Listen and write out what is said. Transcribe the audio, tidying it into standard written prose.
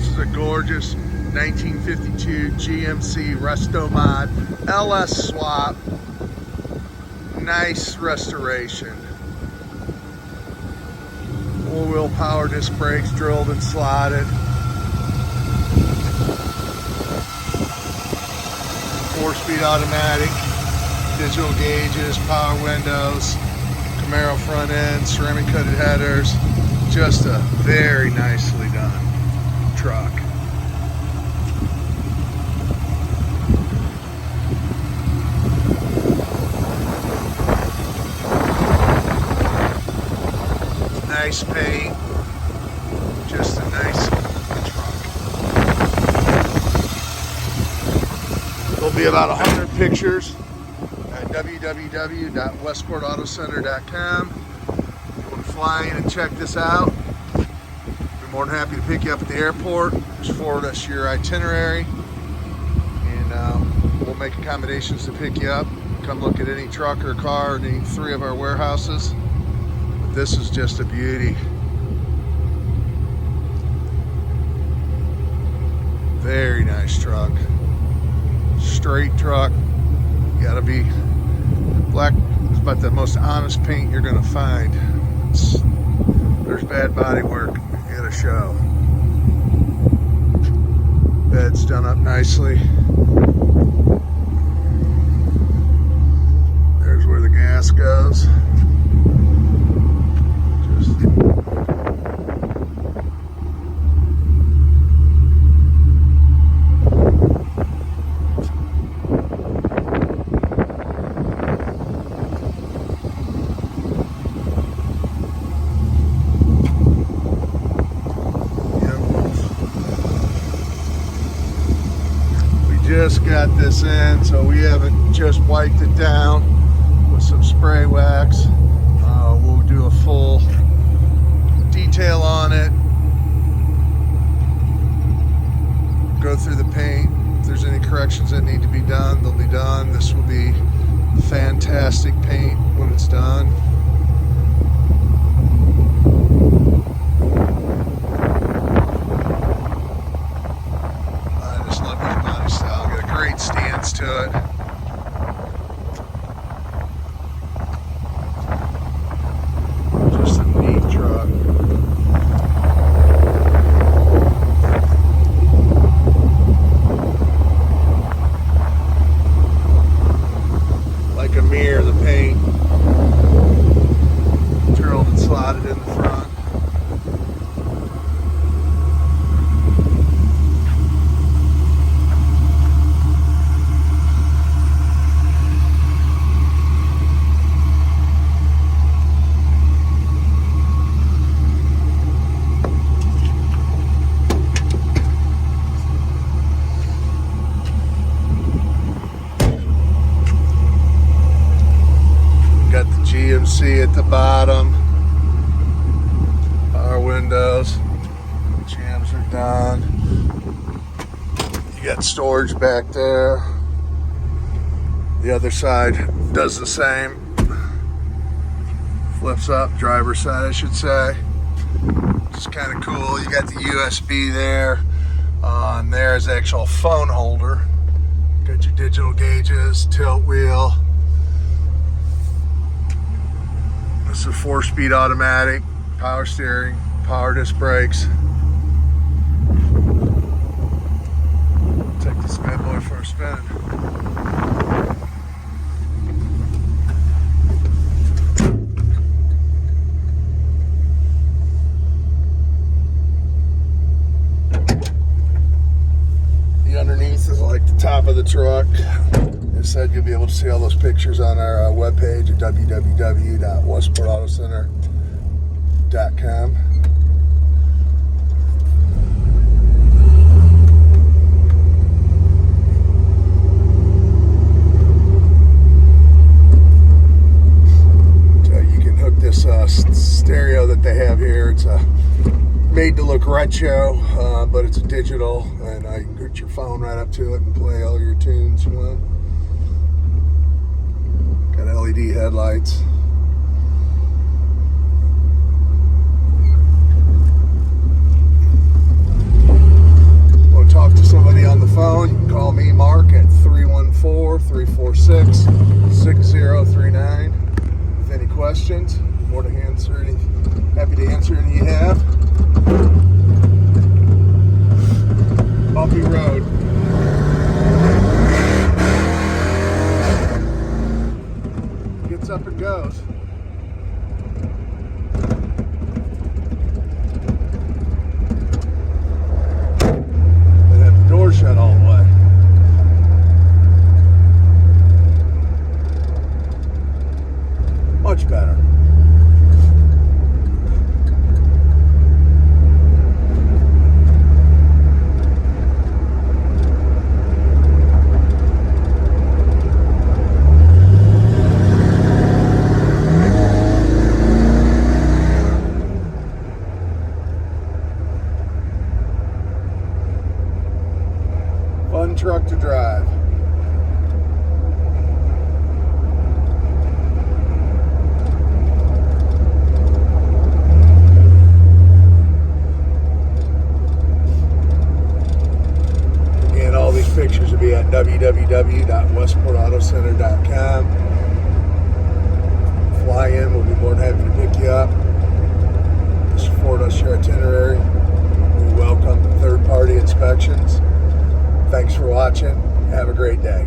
This is a gorgeous 1952 GMC RESTOMOD LS Swap. Nice restoration. Four-wheel power disc brakes drilled and slotted. 4-speed automatic. Digital gauges, power windows, Camaro front end, ceramic coated headers. Just a very nicely done truck. Nice paint. Just a nice truck. There'll be about 100 pictures at www.westportautocenter.com. If you want to fly in and check this out, we're more than happy to pick you up at the airport. Just forward us your itinerary, and we'll make accommodations to pick you up. Come look at any truck or car in any 3 of our warehouses. But this is just a beauty. Very nice truck. Straight truck. Gotta be black. Is about the most honest paint you're gonna find. There's bad body work. You gotta show. Bed's done up nicely. There's where the gas goes. Just got this in, so we haven't just wiped it down with some spray wax. We'll do a full detail on it, go through the paint. If there's any corrections that need to be done, they'll be done. This will be fantastic paint when it's done. Stance to it. Just a neat truck. Like a mirror, the paint drilled and slotted in the front. Got the GMC at the bottom. Power windows. Jams are done. You got storage back there. The other side does the same. Flips up, driver's side I should say. It's kind of cool. You got the USB there. And there's the actual phone holder. Got your digital gauges, tilt wheel. This is a 4-speed automatic, power steering, power disc brakes. Take this bad boy for a spin. The underneath is like the top of the truck. As I said, you'll be able to see all those pictures on our webpage at www.westportautocenter.com. So you can hook this stereo that they have here. It's made to look retro, but it's a digital, and you can hook your phone right up to it and play all your tunes you want. Got LED headlights. questions. More to answer any. Happy to answer any you have. Bumpy road. Gets up and goes. They have the door shut all the way. Much better. Fun truck to drive. Again, all these pictures will be at www.westportautocenter.com. Fly in, we'll be more than happy to pick you up. Support us your itinerary. We welcome third-party inspections. Thanks for watching. Have a great day.